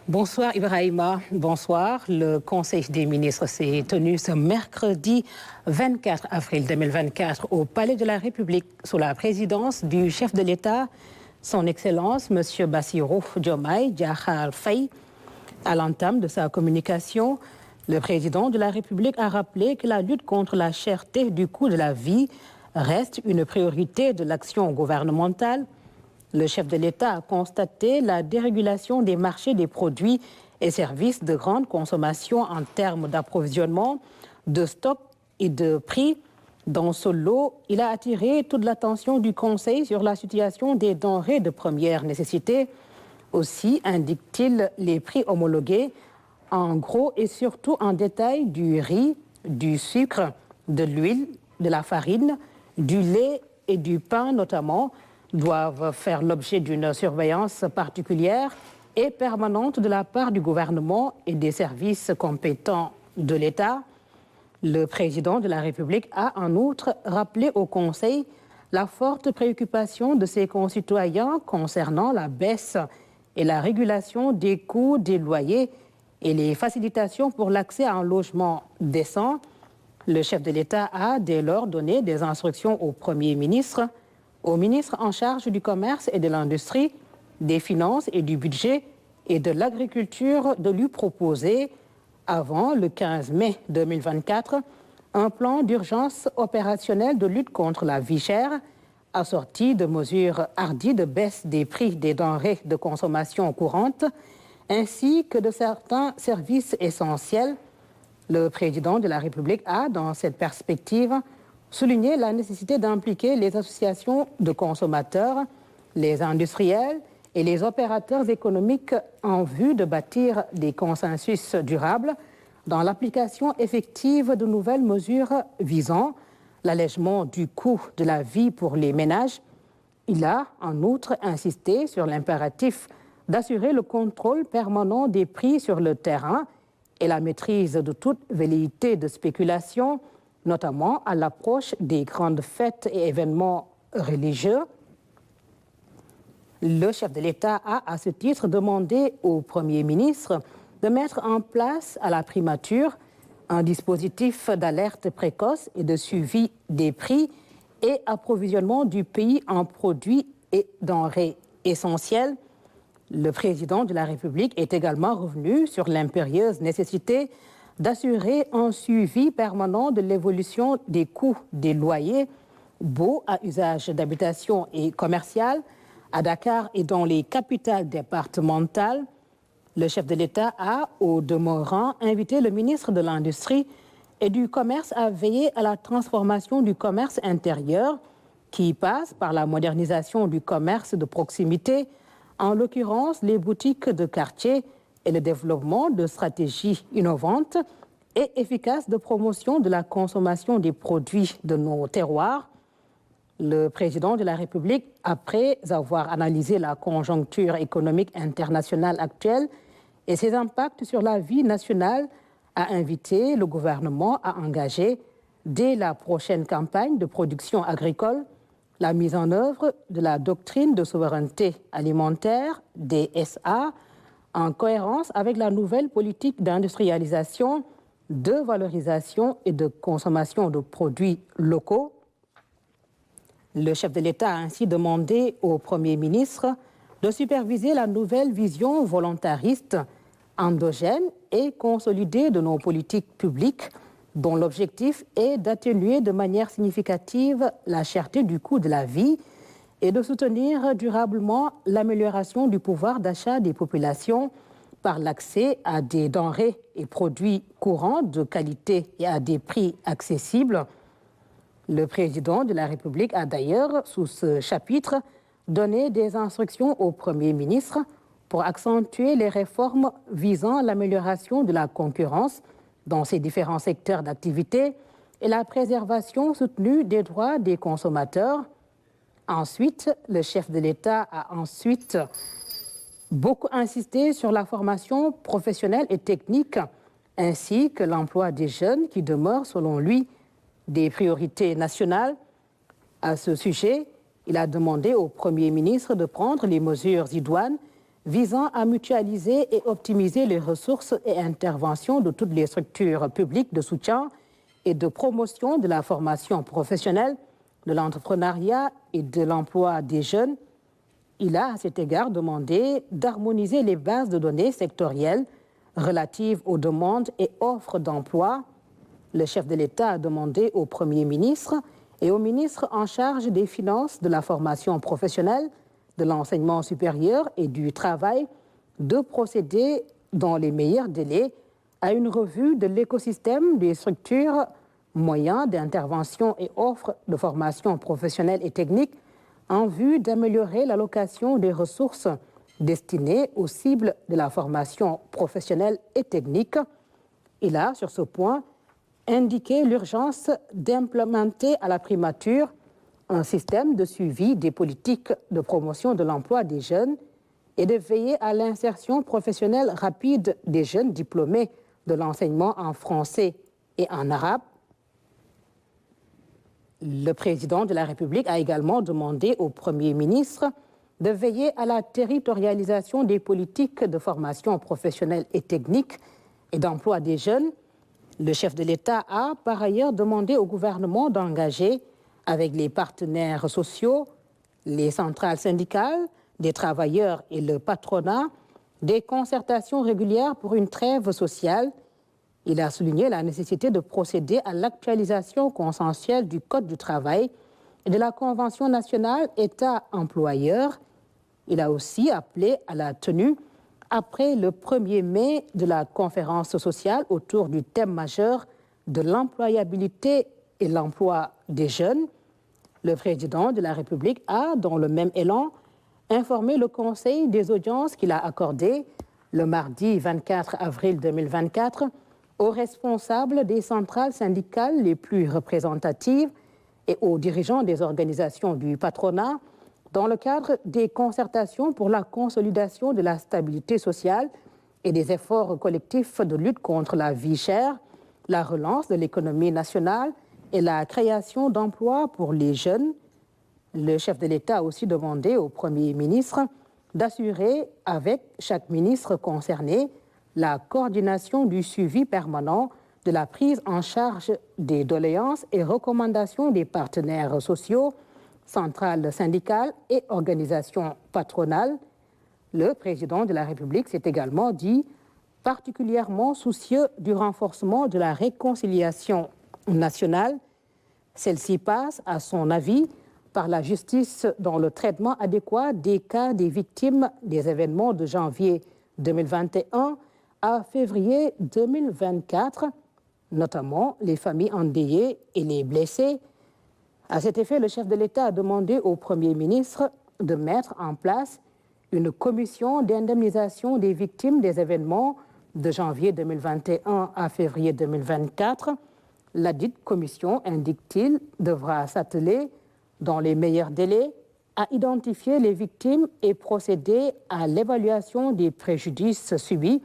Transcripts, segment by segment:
Bonsoir Ibrahima, bonsoir. Le Conseil des ministres s'est tenu ce mercredi 24 avril 2024 au Palais de la République sous la présidence du chef de l'État, son Excellence M. Bassirou Diomaye Diakhar Faye. À l'entame de sa communication, le président de la République a rappelé que la lutte contre la cherté du coût de la vie reste une priorité de l'action gouvernementale. Le chef de l'État a constaté la dérégulation des marchés des produits et services de grande consommation en termes d'approvisionnement, de stock et de prix. Dans ce lot, il a attiré toute l'attention du Conseil sur la situation des denrées de première nécessité. Aussi indique-t-il les prix homologués en gros et surtout en détail du riz, du sucre, de l'huile, de la farine, du lait et du pain notamment, doivent faire l'objet d'une surveillance particulière et permanente de la part du gouvernement et des services compétents de l'État. Le président de la République a en outre rappelé au Conseil la forte préoccupation de ses concitoyens concernant la baisse et la régulation des coûts des loyers et les facilitations pour l'accès à un logement décent. Le chef de l'État a dès lors donné des instructions au Premier ministre, au ministre en charge du commerce et de l'industrie, des finances et du budget et de l'agriculture de lui proposer, avant le 15 mai 2024, un plan d'urgence opérationnel de lutte contre la vie chère, assorti de mesures hardies de baisse des prix des denrées de consommation courante, ainsi que de certains services essentiels. Le président de la République a, dans cette perspective, souligner la nécessité d'impliquer les associations de consommateurs, les industriels et les opérateurs économiques en vue de bâtir des consensus durables dans l'application effective de nouvelles mesures visant l'allègement du coût de la vie pour les ménages. Il a en outre insisté sur l'impératif d'assurer le contrôle permanent des prix sur le terrain et la maîtrise de toute velléité de spéculation, notamment à l'approche des grandes fêtes et événements religieux. Le chef de l'État a, à ce titre, demandé au Premier ministre de mettre en place à la primature un dispositif d'alerte précoce et de suivi des prix et approvisionnement du pays en produits et denrées essentielles. Le président de la République est également revenu sur l'impérieuse nécessité d'assurer un suivi permanent de l'évolution des coûts des loyers, baux à usage d'habitation et commercial, à Dakar et dans les capitales départementales. Le chef de l'État a, au demeurant, invité le ministre de l'Industrie et du Commerce à veiller à la transformation du commerce intérieur, qui passe par la modernisation du commerce de proximité, en l'occurrence les boutiques de quartier, et le développement de stratégies innovantes et efficaces de promotion de la consommation des produits de nos terroirs. Le président de la République, après avoir analysé la conjoncture économique internationale actuelle et ses impacts sur la vie nationale, a invité le gouvernement à engager, dès la prochaine campagne de production agricole, la mise en œuvre de la doctrine de souveraineté alimentaire, DSA, en cohérence avec la nouvelle politique d'industrialisation, de valorisation et de consommation de produits locaux. Le chef de l'État a ainsi demandé au Premier ministre de superviser la nouvelle vision volontariste, endogène et consolidée de nos politiques publiques, dont l'objectif est d'atténuer de manière significative la cherté du coût de la vie et de soutenir durablement l'amélioration du pouvoir d'achat des populations par l'accès à des denrées et produits courants de qualité et à des prix accessibles. Le président de la République a d'ailleurs, sous ce chapitre, donné des instructions au Premier ministre pour accentuer les réformes visant l'amélioration de la concurrence dans ces différents secteurs d'activité et la préservation soutenue des droits des consommateurs. Ensuite, le chef de l'État a beaucoup insisté sur la formation professionnelle et technique, ainsi que l'emploi des jeunes qui demeurent, selon lui, des priorités nationales. À ce sujet, il a demandé au Premier ministre de prendre les mesures idoines visant à mutualiser et optimiser les ressources et interventions de toutes les structures publiques de soutien et de promotion de la formation professionnelle, de l'entrepreneuriat et de l'emploi des jeunes. Il a à cet égard demandé d'harmoniser les bases de données sectorielles relatives aux demandes et offres d'emploi. Le chef de l'État a demandé au Premier ministre et au ministre en charge des Finances, de la formation professionnelle, de l'enseignement supérieur et du travail de procéder dans les meilleurs délais à une revue de l'écosystème des structures, moyens d'intervention et offres de formation professionnelle et technique en vue d'améliorer l'allocation des ressources destinées aux cibles de la formation professionnelle et technique. Il a, sur ce point, indiqué l'urgence d'implémenter à la primature un système de suivi des politiques de promotion de l'emploi des jeunes et de veiller à l'insertion professionnelle rapide des jeunes diplômés de l'enseignement en français et en arabe. Le président de la République a également demandé au Premier ministre de veiller à la territorialisation des politiques de formation professionnelle et technique et d'emploi des jeunes. Le chef de l'État a par ailleurs demandé au gouvernement d'engager avec les partenaires sociaux, les centrales syndicales, des travailleurs et le patronat, des concertations régulières pour une trêve sociale. Il a souligné la nécessité de procéder à l'actualisation consensuelle du Code du travail et de la Convention nationale État-employeur. Il a aussi appelé à la tenue, après le 1er mai, de la conférence sociale autour du thème majeur de l'employabilité et l'emploi des jeunes. Le président de la République a, dans le même élan, informé le Conseil des audiences qu'il a accordé le mardi 24 avril 2024 aux responsables des centrales syndicales les plus représentatives et aux dirigeants des organisations du patronat dans le cadre des concertations pour la consolidation de la stabilité sociale et des efforts collectifs de lutte contre la vie chère, la relance de l'économie nationale et la création d'emplois pour les jeunes. Le chef de l'État a aussi demandé au Premier ministre d'assurer avec chaque ministre concerné la coordination du suivi permanent de la prise en charge des doléances et recommandations des partenaires sociaux, centrales syndicales et organisations patronales. Le président de la République s'est également dit particulièrement soucieux du renforcement de la réconciliation nationale. Celle-ci passe, à son avis, par la justice dans le traitement adéquat des cas des victimes des événements de janvier 2021 à février 2024, notamment les familles endeuillées et les blessés. À cet effet, le chef de l'État a demandé au Premier ministre de mettre en place une commission d'indemnisation des victimes des événements de janvier 2021 à février 2024. La dite commission, indique-t-il, devra s'atteler dans les meilleurs délais à identifier les victimes et procéder à l'évaluation des préjudices subis,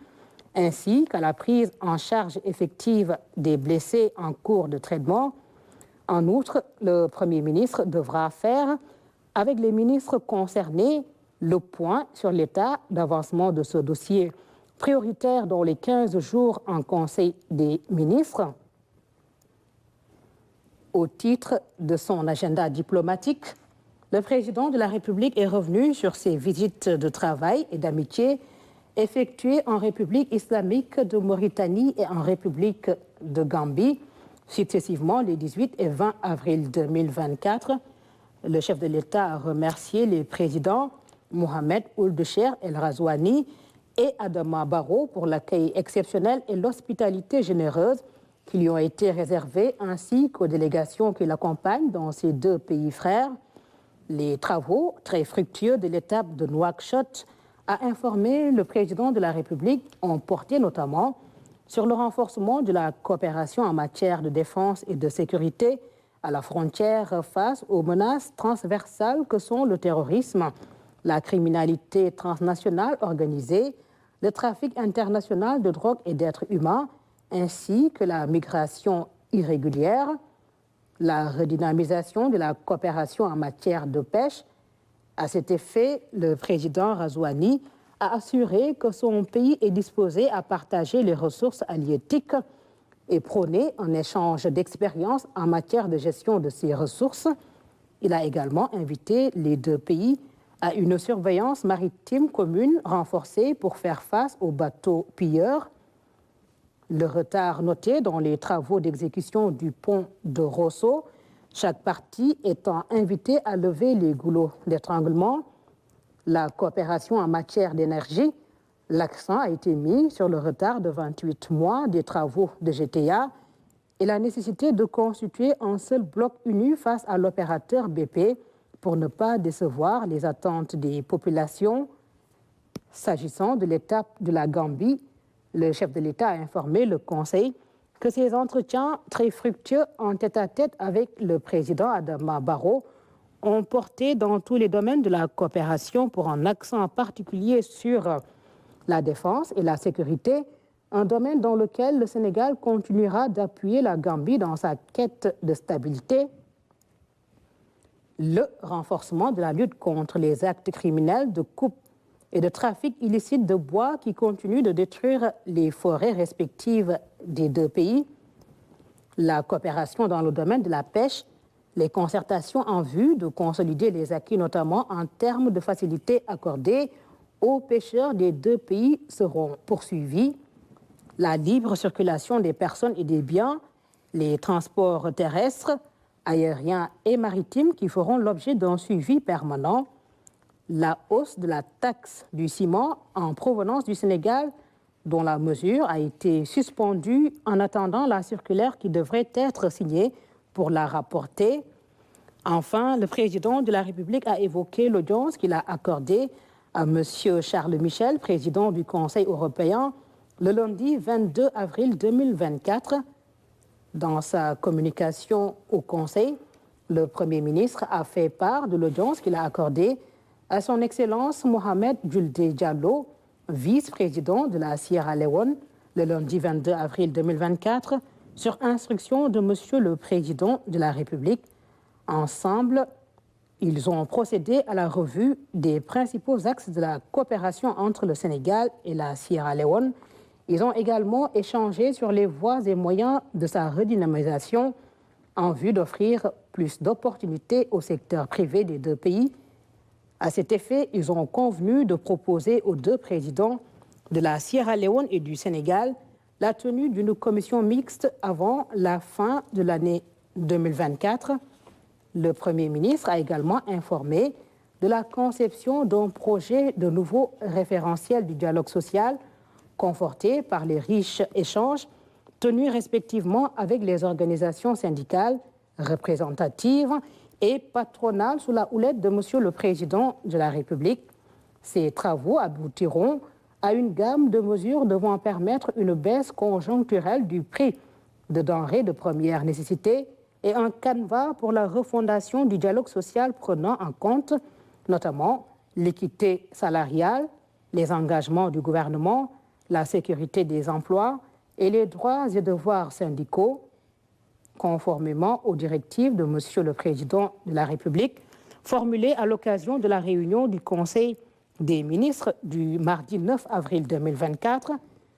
ainsi qu'à la prise en charge effective des blessés en cours de traitement. En outre, le Premier ministre devra faire, avec les ministres concernés, le point sur l'état d'avancement de ce dossier prioritaire dans les 15 jours en Conseil des ministres. Au titre de son agenda diplomatique, le président de la République est revenu sur ses visites de travail et d'amitié effectuées en République islamique de Mauritanie et en République de Gambie, successivement les 18 et 20 avril 2024. Le chef de l'État a remercié les présidents Mohamed Ould Cheikh El Razouani et Adama Barrow pour l'accueil exceptionnel et l'hospitalité généreuse qui lui ont été réservés, ainsi qu'aux délégations qui l'accompagnent dans ces deux pays frères. Les travaux très fructueux de l'étape de Nouakchott, a informé le président de la République, ont porté notamment sur le renforcement de la coopération en matière de défense et de sécurité à la frontière face aux menaces transversales que sont le terrorisme, la criminalité transnationale organisée, le trafic international de drogue et d'êtres humains, ainsi que la migration irrégulière, la redynamisation de la coopération en matière de pêche. À cet effet, le président Razouani a assuré que son pays est disposé à partager les ressources halieutiques et prôner un échange d'expériences en matière de gestion de ces ressources. Il a également invité les deux pays à une surveillance maritime commune renforcée pour faire face aux bateaux pilleurs. Le retard noté dans les travaux d'exécution du pont de Rosso, chaque partie étant invitée à lever les goulots d'étranglement. La coopération en matière d'énergie, l'accent a été mis sur le retard de 28 mois des travaux de GTA et la nécessité de constituer un seul bloc uni face à l'opérateur BP pour ne pas décevoir les attentes des populations. S'agissant de l'étape de la Gambie, le chef de l'État a informé le Conseil que ces entretiens très fructueux en tête-à-tête avec le président Adama Barrow ont porté dans tous les domaines de la coopération pour un accent particulier sur la défense et la sécurité, un domaine dans lequel le Sénégal continuera d'appuyer la Gambie dans sa quête de stabilité. Le renforcement de la lutte contre les actes criminels de coupe et de trafic illicite de bois qui continuent de détruire les forêts respectives des deux pays, la coopération dans le domaine de la pêche, les concertations en vue de consolider les acquis, notamment en termes de facilités accordées aux pêcheurs des deux pays, seront poursuivies. La libre circulation des personnes et des biens, les transports terrestres, aériens et maritimes qui feront l'objet d'un suivi permanent, la hausse de la taxe du ciment en provenance du Sénégal, dont la mesure a été suspendue en attendant la circulaire qui devrait être signée pour la rapporter. Enfin, le président de la République a évoqué l'audience qu'il a accordée à M. Charles Michel, président du Conseil européen, le lundi 22 avril 2024. Dans sa communication au Conseil, le Premier ministre a fait part de l'audience qu'il a accordée à son Excellence Mohamed Julde Diallo, vice-président de la Sierra Leone, le lundi 22 avril 2024, sur instruction de Monsieur le Président de la République. Ensemble, ils ont procédé à la revue des principaux axes de la coopération entre le Sénégal et la Sierra Leone. Ils ont également échangé sur les voies et moyens de sa redynamisation en vue d'offrir plus d'opportunités au secteur privé des deux pays. À cet effet, ils ont convenu de proposer aux deux présidents de la Sierra Leone et du Sénégal la tenue d'une commission mixte avant la fin de l'année 2024. Le Premier ministre a également informé de la conception d'un projet de nouveau référentiel du dialogue social, conforté par les riches échanges tenus respectivement avec les organisations syndicales, représentatives et patronales sous la houlette de Monsieur le Président de la République. Ces travaux aboutiront à une gamme de mesures devant permettre une baisse conjoncturelle du prix de denrées de première nécessité et un canevas pour la refondation du dialogue social prenant en compte notamment l'équité salariale, les engagements du gouvernement, la sécurité des emplois et les droits et devoirs syndicaux, conformément aux directives de Monsieur le Président de la République, formulées à l'occasion de la réunion du Conseil des ministres du mardi 9 avril 2024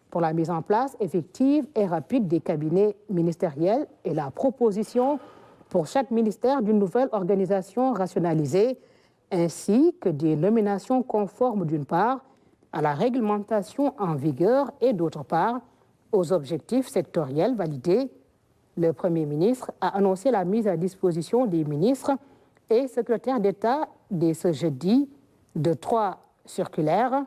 pour la mise en place effective et rapide des cabinets ministériels et la proposition pour chaque ministère d'une nouvelle organisation rationalisée, ainsi que des nominations conformes d'une part à la réglementation en vigueur et d'autre part aux objectifs sectoriels validés. Le Premier ministre a annoncé la mise à disposition des ministres et secrétaires d'État dès ce jeudi de 3 circulaires.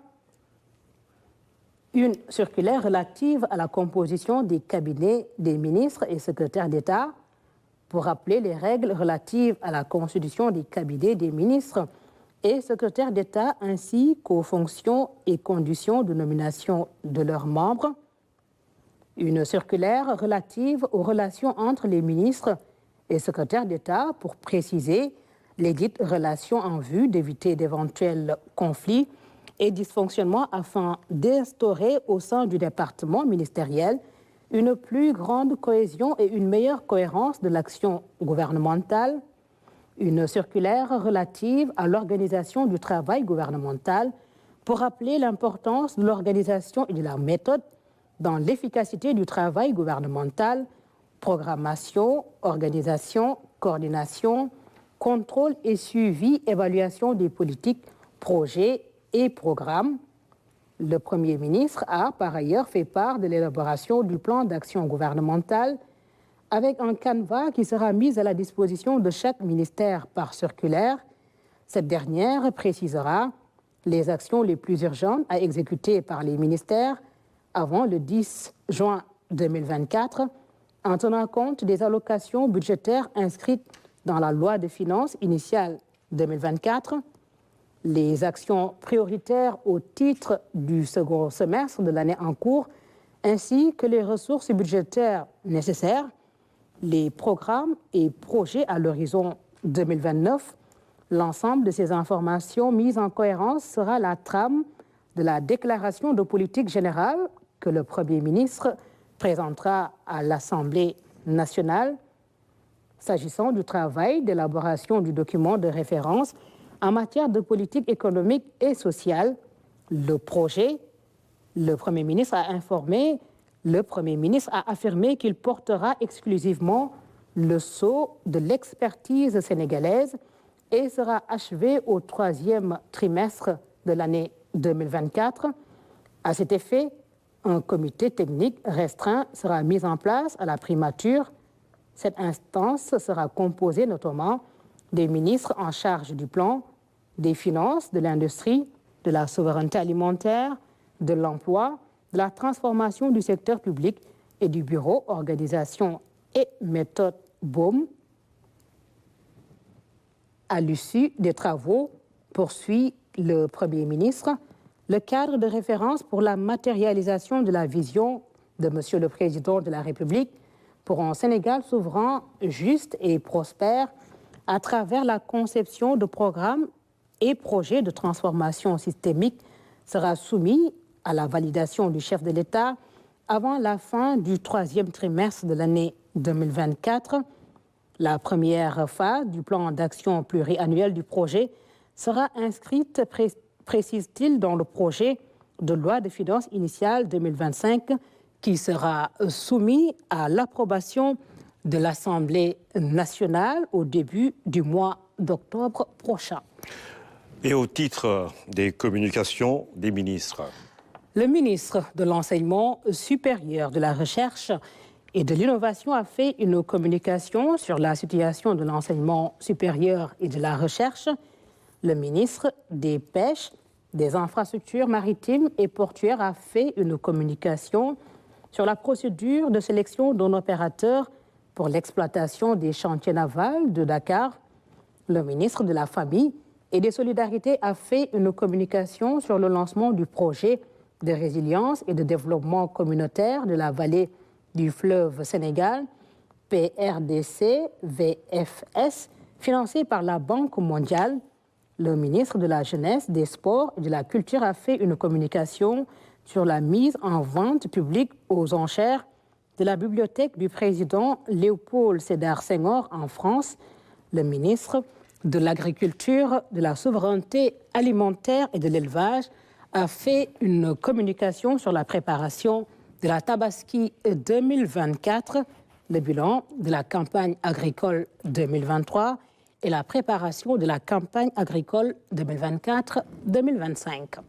Une circulaire relative à la composition des cabinets des ministres et secrétaires d'État pour rappeler les règles relatives à la constitution des cabinets des ministres et secrétaires d'État ainsi qu'aux fonctions et conditions de nomination de leurs membres. Une circulaire relative aux relations entre les ministres et secrétaires d'État pour préciser les dites relations en vue d'éviter d'éventuels conflits et dysfonctionnements afin d'instaurer au sein du département ministériel une plus grande cohésion et une meilleure cohérence de l'action gouvernementale. Une circulaire relative à l'organisation du travail gouvernemental pour rappeler l'importance de l'organisation et de la méthode dans l'efficacité du travail gouvernemental, programmation, organisation, coordination, contrôle et suivi, évaluation des politiques, projets et programmes. Le Premier ministre a par ailleurs fait part de l'élaboration du plan d'action gouvernemental avec un canevas qui sera mis à la disposition de chaque ministère par circulaire. Cette dernière précisera les actions les plus urgentes à exécuter par les ministères avant le 10 juin 2024, en tenant compte des allocations budgétaires inscrites dans la loi de finances initiale 2024, les actions prioritaires au titre du second semestre de l'année en cours, ainsi que les ressources budgétaires nécessaires, les programmes et projets à l'horizon 2029. L'ensemble de ces informations mises en cohérence sera la trame de la déclaration de politique générale que le Premier ministre présentera à l'Assemblée nationale. S'agissant du travail d'élaboration du document de référence en matière de politique économique et sociale, le projet, le Premier ministre a affirmé qu'il portera exclusivement le sceau de l'expertise sénégalaise et sera achevé au troisième trimestre de l'année 2024. À cet effet, un comité technique restreint sera mis en place à la primature. Cette instance sera composée notamment des ministres en charge du plan, des finances, de l'industrie, de la souveraineté alimentaire, de l'emploi, de la transformation du secteur public et du bureau organisation et méthode BOM. À l'issue des travaux, poursuit le Premier ministre, le cadre de référence pour la matérialisation de la vision de Monsieur le Président de la République pour un Sénégal souverain, juste et prospère à travers la conception de programmes et projets de transformation systémique sera soumis à la validation du chef de l'État avant la fin du troisième trimestre de l'année 2024. La première phase du plan d'action pluriannuel du projet sera inscrite, précise-t-il, dans le projet de loi de finances initiale 2025 qui sera soumis à l'approbation de l'Assemblée nationale au début du mois d'octobre prochain. Et au titre des communications des ministres. Le ministre de l'Enseignement supérieur, de la Recherche et de l'Innovation a fait une communication sur la situation de l'enseignement supérieur et de la recherche. Le ministre des Pêches, des Infrastructures maritimes et portuaires a fait une communication sur la procédure de sélection d'un opérateur pour l'exploitation des chantiers navals de Dakar. Le ministre de la Famille et des Solidarités a fait une communication sur le lancement du projet de résilience et de développement communautaire de la vallée du fleuve Sénégal, PRDC-VFS, financé par la Banque mondiale. Le ministre de la Jeunesse, des Sports et de la Culture a fait une communication sur la mise en vente publique aux enchères de la bibliothèque du président Léopold Sédar Senghor en France. Le ministre de l'Agriculture, de la Souveraineté alimentaire et de l'Élevage a fait une communication sur la préparation de la Tabaski 2024, le bilan de la campagne agricole 2023 et la préparation de la campagne agricole 2024-2025.